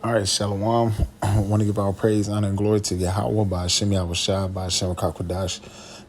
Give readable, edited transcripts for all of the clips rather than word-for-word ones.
All right, Shalom. I want to give our praise, honor, and glory to Yahweh by Hashem Yahushua, by Hashem Kakwadash.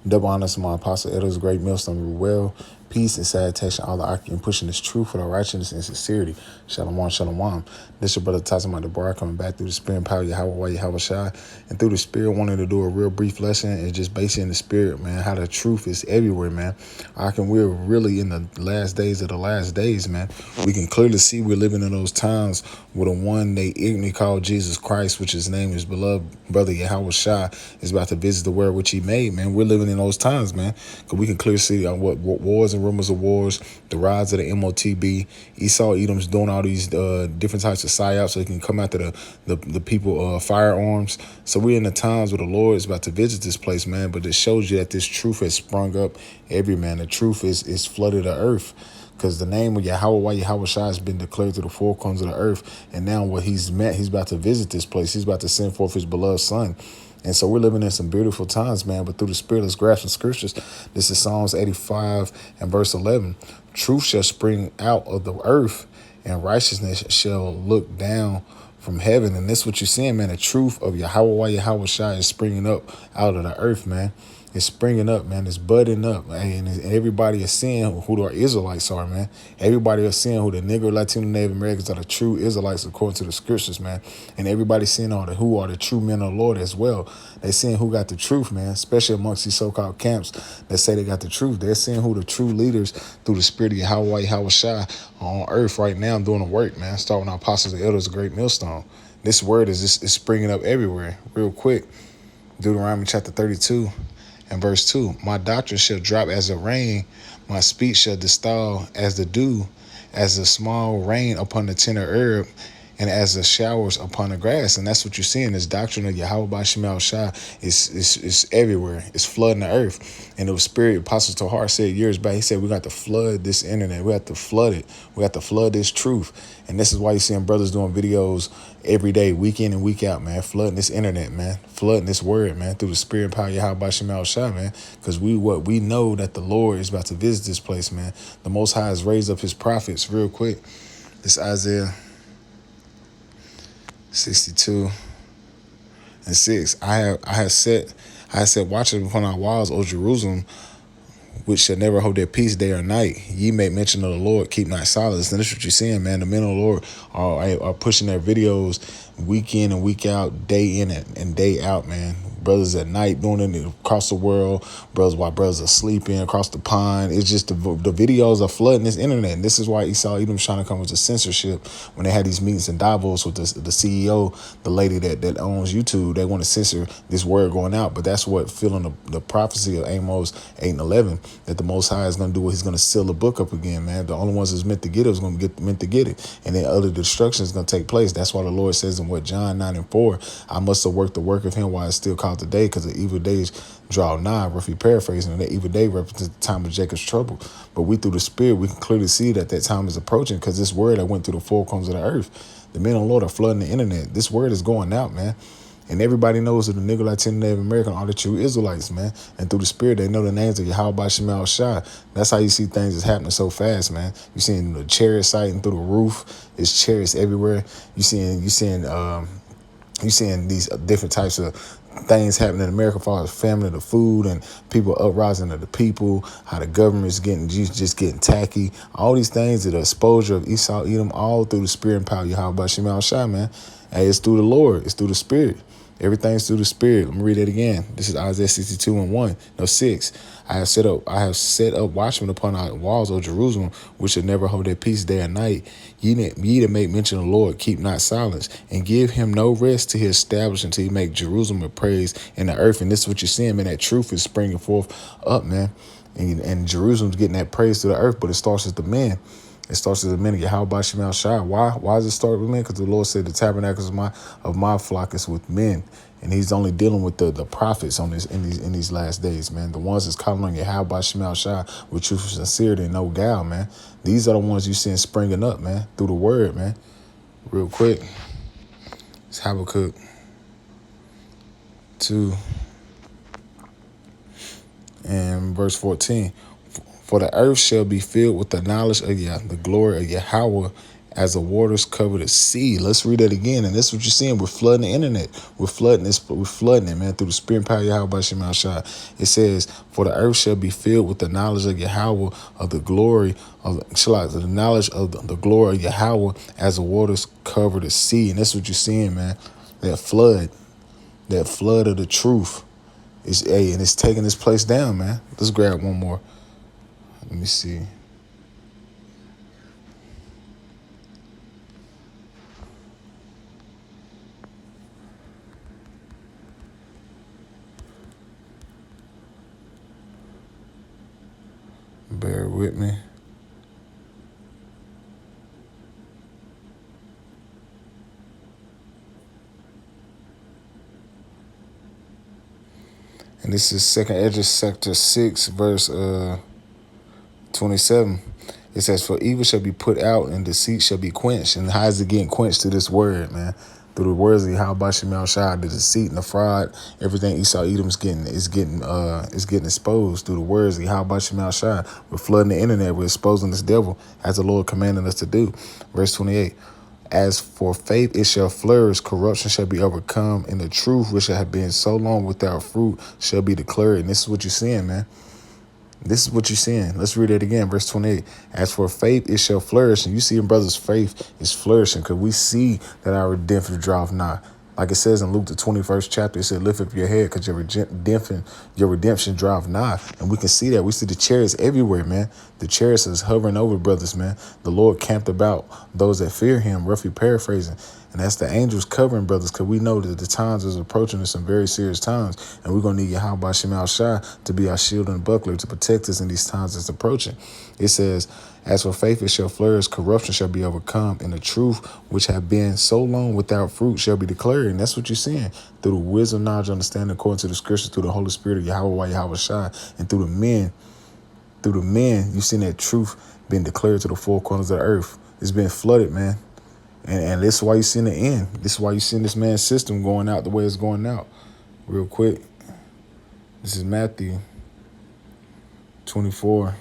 Double honors to my apostle, Edo's great millstone, well, peace and salutation, all the occupant pushing this truth for the righteousness and sincerity. Shalom, shalom. This your brother Tazama Deborah coming back through the spirit and power of Yahweh, Yahushua, and through the spirit wanting to do a real brief lesson and just basically in the spirit, man, how the truth is everywhere, man. We're really in the last days of the last days, man. We can clearly see we're living in those times where the one they ignorantly call Jesus Christ, which his name is beloved brother Yahweh Shai, is about to visit the world which he made, man. We're living in those times, man, because we can clearly see what wars and rumors of wars, the rise of the MOTB, Esau Edom's doing all these different types of psyops so he can come after the people firearms. So we're in the times where the Lord is about to visit this place, man. But it shows you that this truth has sprung up every man. The truth is flooded the earth. Because the name of Yahweh Shai has been declared to the four corners of the earth. And now what he's about to visit this place. He's about to send forth his beloved son. And so we're living in some beautiful times, man. But through the spirit, let's grasp the scriptures. This is Psalms 85 and verse 11. Truth shall spring out of the earth, and righteousness shall look down from heaven. And this is what you're seeing, man. The truth of Yahweh Shai is springing up out of the earth, man. It's springing up, man. It's budding up, man. And everybody is seeing who the Israelites are, man. Everybody is seeing who the Negro, Latino, Native Americans are the true Israelites according to the scriptures, man. And everybody's seeing who are the true men of the Lord as well. They're seeing who got the truth, man, especially amongst these so-called camps that say they got the truth. They're seeing who the true leaders through the spirit of Yahweh Shai on earth right now doing the work, man. Starting our apostles and elders, a great millstone. This word is springing up everywhere real quick. Deuteronomy chapter 32. And verse 2, my doctrine shall drop as the rain, my speech shall distill as the dew, as the small rain upon the tender herb, and as the showers upon the grass. And that's what you're seeing. This doctrine of Yahweh by Shemal Shai is everywhere. It's flooding the earth. And the spirit, Apostle Tahar said years back, he said, we got to flood this internet. We have to flood it. We got to flood this truth. And this is why you're seeing brothers doing videos every day, week in and week out, man, flooding this internet, man, flooding this word, man, through the spirit and power of Yahweh by Shemal Shai, man, because we know that the Lord is about to visit this place, man. The Most High has raised up his prophets real quick. This Isaiah 62 and 6. I have said, watch upon our walls, O Jerusalem, which shall never hold their peace day or night. Ye make mention of the Lord, keep not silence. And this is what you're seeing, man. The men of the Lord are pushing their videos week in and week out, day in and day out, man. Brothers at night doing it across the world. Brothers while brothers are sleeping across the pond. It's just the videos are flooding this internet. And this is why Esau Edom's trying to come with the censorship when they had these meetings in Davos with the CEO, the lady that owns YouTube. They want to censor this word going out. But that's what filling the prophecy of Amos 8 and 11, that the Most High is going to do what he's going to seal the book up again, man. The only ones that's meant to get it is going to get meant to get it. And then other destruction is going to take place. That's why the Lord says in John 9 and 4, I must have worked the work of him while it's still called today, because the evil days draw nigh, roughly paraphrasing, and the evil day represents the time of Jacob's trouble. But we through the spirit, we can clearly see that time is approaching, because this word that went through the four corners of the earth, the men of the Lord are flooding the internet. This word is going out, man. And everybody knows that the Negro, Latino, Native American are the true Israelites, man. And through the spirit, they know the names of Yahweh by Shemal Shai. That's how you see things is happening so fast, man. You seeing the chariot sighting through the roof. There's chariots everywhere. You seeing these different types of things happening in America, as far as family, the food, and people uprising of the people, how the government's just getting tacky. All these things, the exposure of Esau Edom, all through the spirit and power of Yahweh by Shemal Shai, man. Hey, it's through the Lord. It's through the spirit. Everything's through the spirit. Let me read it again. This is Isaiah 62 and 1. No, 6. I have set up watchmen upon our walls, O Jerusalem, which shall never hold their peace day or night. Ye that make mention of the Lord, keep not silence, and give him no rest till he establish until he make Jerusalem a praise in the earth. And this is what you're seeing, man. That truth is springing forth up, man. And Jerusalem's getting that praise to the earth, but it starts with the men. It starts with the men of Yahweh by Shemal Shai. Why does it start with men? Because the Lord said the tabernacles of my flock is with men. And he's only dealing with the prophets in these last days, man. The ones that's calling on Yahweh by Shemal Shai with truth and sincerity and no guile, man. These are the ones you seeing springing up, man, through the word, man. Real quick. It's Habakkuk 2 and verse 14. For the earth shall be filled with the knowledge of the glory of Yahweh as the waters cover the sea. Let's read that again. And this is what you're seeing. We're flooding the internet. We're flooding this. We're flooding it, man, through the spirit and power of Yahweh Shem Shai. It says, for the earth shall be filled with the knowledge of Yahweh, of the glory of the knowledge of the glory of Yahweh as the waters cover the sea. And that's what you're seeing, man. That flood of the truth is and it's taking this place down, man. Let's grab one more. Let me see. Bear with me. And this is 2nd Esdras chapter 6, verse 27. It says, for evil shall be put out and deceit shall be quenched. And how is it getting quenched? Through this word, man. Through the words of Yahweh Shem Shai, the deceit and the fraud, everything Esau Edom is getting exposed through the words of Yahweh Shem Shai. We're flooding the internet. We're exposing this devil as the Lord commanded us to do. Verse 28. As for faith, it shall flourish. Corruption shall be overcome. And the truth, which have been so long without fruit, shall be declared. And this is what you're seeing, man. This is what you're seeing. Let's read it again. Verse 28. As for faith, it shall flourish. And you see, brothers, faith is flourishing because we see that our redemption draweth nigh. Like it says in Luke, the 21st chapter, it said, lift up your head because your redemption draweth nigh. And we can see that. We see the chariots everywhere, man. The chariots is hovering over brothers, man. The Lord camped about those that fear him, roughly paraphrasing. And that's the angels covering brothers, because we know that the times is approaching in some very serious times. And we're going to need Yahweh Shem Shai to be our shield and buckler to protect us in these times that's approaching. It says, as for faith, it shall flourish, corruption shall be overcome, and the truth, which have been so long without fruit, shall be declared. And that's what you're seeing through the wisdom, knowledge, understanding, according to the scriptures, through the Holy Spirit of Yahweh Shai, and through the men. Through the men, you've seen that truth being declared to the four corners of the earth. It's been flooded, man. And this is why you're seeing the end. This is why you're seeing this man's system going out the way it's going out. Real quick. This is Matthew 24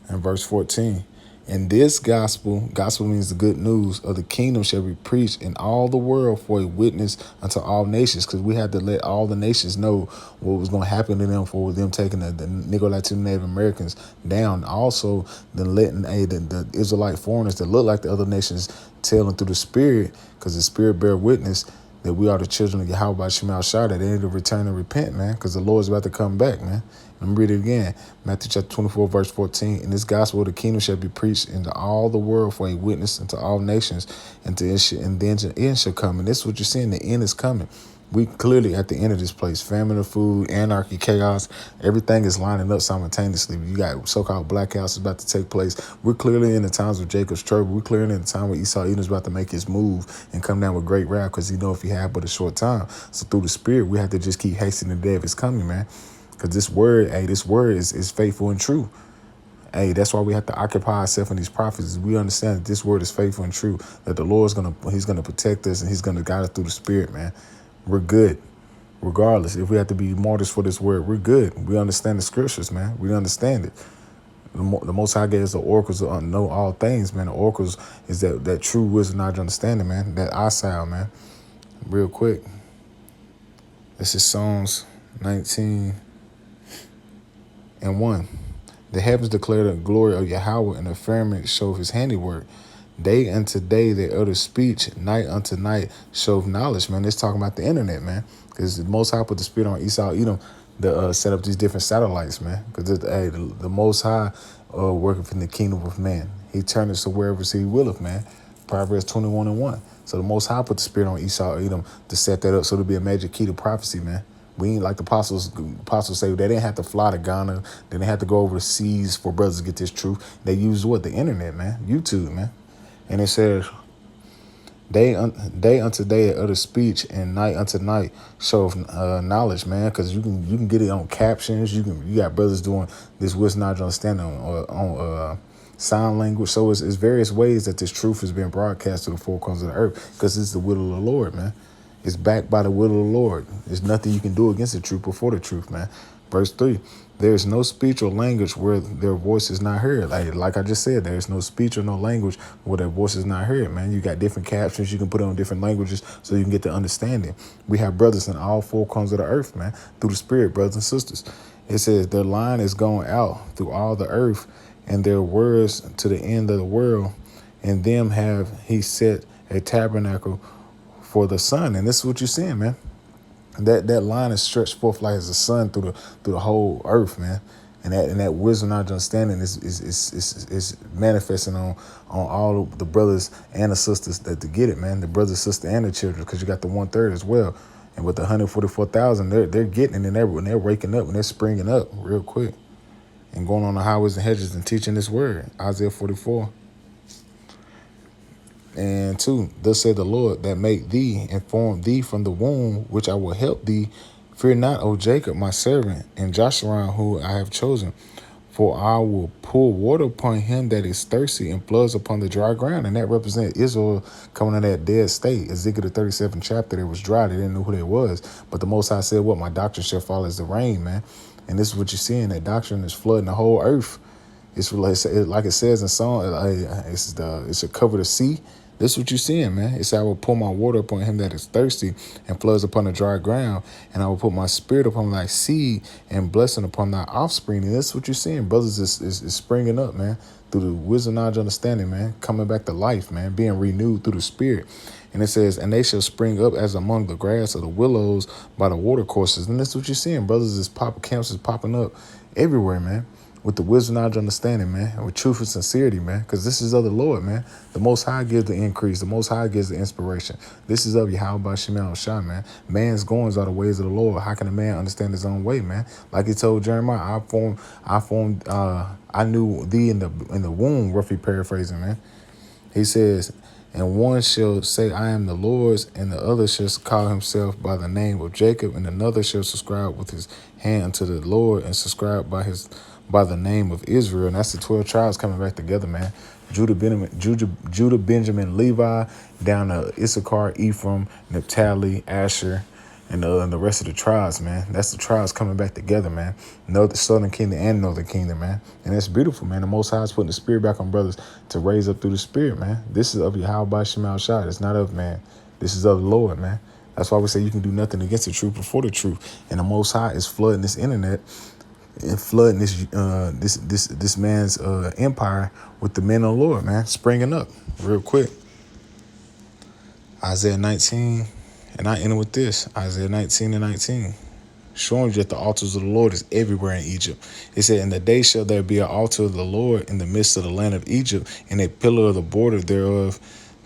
and verse 14. And this gospel means the good news of the kingdom shall be preached in all the world for a witness unto all nations, because we had to let all the nations know what was going to happen to them for them taking the Negro Latino Native Americans down. Also, then letting the Israelite foreigners that look like the other nations tell them through the Spirit, because the Spirit bear witness that we are the children of Yahweh Shem Shai, that they need to return and repent, man, because the Lord's about to come back, man. Let me read it again. Matthew chapter 24, verse 14. And this gospel of the kingdom shall be preached into all the world for a witness unto all nations, and then the end shall come. And this is what you're seeing. The end is coming. We clearly at the end of this place. Famine of food, anarchy, chaos. Everything is lining up simultaneously. You got so-called blackouts about to take place. We're clearly in the times of Jacob's trouble. We're clearly in the time where Esau Edom's about to make his move and come down with great wrath, because he know if he had but a short time. So through the Spirit, we have to just keep hastening the day of his coming, man. Because this word is faithful and true. Hey, that's why we have to occupy ourselves in these prophecies. We understand that this word is faithful and true, that the Lord's he's gonna protect us, and he's gonna guide us through the Spirit, man. We're good. Regardless, if we have to be martyrs for this word, we're good. We understand the scriptures, man. We understand it. The Most High gave us the oracles to know all things, man. The oracles is that true wisdom, knowledge, understanding, man. That eyesight, man. Real quick. This is Psalms 19:1. The heavens declare the glory of Yahweh, and the firmament show his handiwork. Day unto day they utter speech, night unto night show knowledge, man. It's talking about the internet, man. Because the Most High put the Spirit on Esau Edom to set up these different satellites, man. Because the Most High working from the kingdom of man. He turned us to wherever he willeth, man. Proverbs 21:1. So the Most High put the Spirit on Esau Edom to set that up, so it'll be a major key to prophecy, man. We ain't like the apostles say, they didn't have to fly to Ghana. They didn't have to go over the seas for brothers to get this truth. They used what? The internet, man. YouTube, man. And it says, day unto day utter speech, and night unto night show knowledge, man. Because you can get it on captions. You got brothers doing this wisdom, knowledge, understanding on sign language. So it's various ways that this truth is being broadcast to the four corners of the earth, because it's the will of the Lord, man. It's backed by the will of the Lord. There's nothing you can do against the truth before the truth, man. Verse 3, there is no speech or language where their voice is not heard. Like I just said, there is no speech or no language where their voice is not heard, man. You got different captions you can put on different languages so you can get the understanding. We have brothers in all four corners of the earth, man, through the Spirit, brothers and sisters. It says their line is going out through all the earth, and their words to the end of the world. And them have he set a tabernacle for the sun. And this is what you're seeing, man. That line is stretched forth like as the sun through the whole earth, man. And that wisdom, knowledge, understanding is manifesting on all of the brothers and the sisters that to get it, man. The brothers, sisters, and the children, because you got the 1/3 as well. And with the 144,000, they're getting it, and they're waking up and they're springing up real quick and going on the highways and hedges and teaching this word. Isaiah 44. And 2, thus said the Lord that made thee and formed thee from the womb, which I will help thee. Fear not, O Jacob, my servant, and Joshua, who I have chosen. For I will pour water upon him that is thirsty and floods upon the dry ground. And that represents Israel coming in that dead state. Ezekiel the 37th chapter, it was dry. They didn't know who they was. But the Most High said, what? My doctrine shall fall as the rain, man. And this is what you're seeing. That doctrine is flooding the whole earth. It's like it says in Psalm, it should cover the sea. This is what you're seeing, man. It said, I will pour my water upon him that is thirsty and floods upon the dry ground. And I will put my spirit upon thy seed and blessing upon thy offspring. And this is what you're seeing. Brothers is springing up, man, through the wisdom, knowledge, understanding, man, coming back to life, man, being renewed through the spirit. And it says, and they shall spring up as among the grass of the willows by the water courses. And this is what you're seeing. Brothers camps is popping up everywhere, man. With the wisdom, knowledge, understanding, man, and with truth and sincerity, man, because this is of the Lord, man. The Most High gives the increase. The Most High gives the inspiration. This is of Yahweh by Shema Shah, man. Man's goings are the ways of the Lord. How can a man understand his own way, man? Like he told Jeremiah, I knew thee in the womb, roughly paraphrasing, man. He says, and one shall say, I am the Lord's, and the other shall call himself by the name of Jacob, and another shall subscribe with his hand unto the Lord and subscribe by the name of Israel. And that's the 12 tribes coming back together, man. Judah, Benjamin, Levi, down to Issachar, Ephraim, Naphtali, Asher, and the rest of the tribes, man. That's the tribes coming back together, man. Know the southern kingdom and northern kingdom, man. And that's beautiful, man. The Most High is putting the spirit back on brothers to raise up through the spirit, man. This is of Yahweh by Shema Shah. It's not of man. This is of the Lord, man. That's why we say you can do nothing against the truth before the truth. And the Most High is flooding this internet and flooding this man's empire with the men of the Lord, man, springing up real quick. Isaiah 19, and I end with this, Isaiah 19:19, showing you that the altars of the Lord is everywhere in Egypt. It said, in the day shall there be an altar of the Lord in the midst of the land of Egypt, and a pillar of the border thereof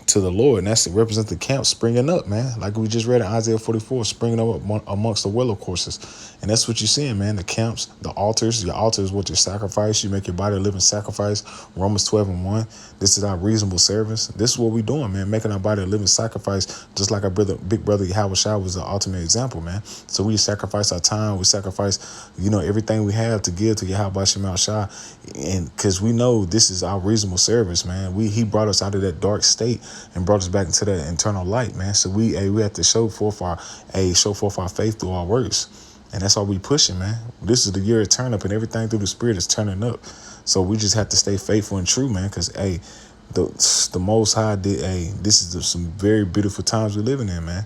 to the Lord. And that's to represent the camp springing up, man. Like we just read in Isaiah 44, springing up amongst the willow courses. And that's what you're seeing, man. The camps, the altars. Your altar is what you sacrifice. You make your body a living sacrifice. Romans 12:1. This is our reasonable service. This is what we're doing, man. Making our body a living sacrifice, just like our big brother Yahweh Shah was the ultimate example, man. So we sacrifice our time. We sacrifice, everything we have to give to Yahweh Shema Shah. And because we know this is our reasonable service, man. He brought us out of that dark state and brought us back into that eternal light, man. So we have to show forth our faith through our works. And that's all we pushing, man. This is the year of turn up, and everything through the spirit is turning up. So we just have to stay faithful and true, man, because the Most High did this is some very beautiful times we're living in, man.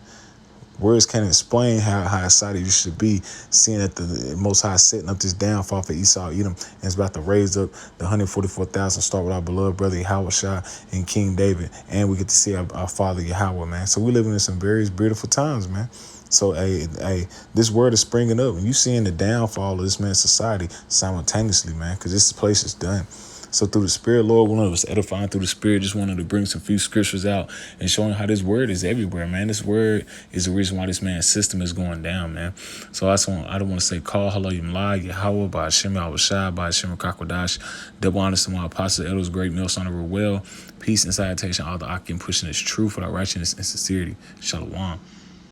Words can't explain how excited you should be seeing that the Most High setting up this downfall for Esau, Edom, and it's about to raise up the 144,000, start with our beloved brother Yahweh Shah and King David, and we get to see our father Yahweh, man. So we're living in some very beautiful times, man. So this word is springing up, and you seeing the downfall of this man's society simultaneously, man, because this place is done. So through the Spirit, Lord, one of us edifying through the Spirit, just wanted to bring some few scriptures out and showing how this word is everywhere, man. This word is the reason why this man's system is going down, man. So I don't want to say call hello Yimla, Yahweh, by Hashem Yahushua, by Hashem Kakwadash, double honors to my apostle, elders, great meal, son of well, peace and salutation, all the Akim pushing this truth without righteousness and sincerity. Shalom.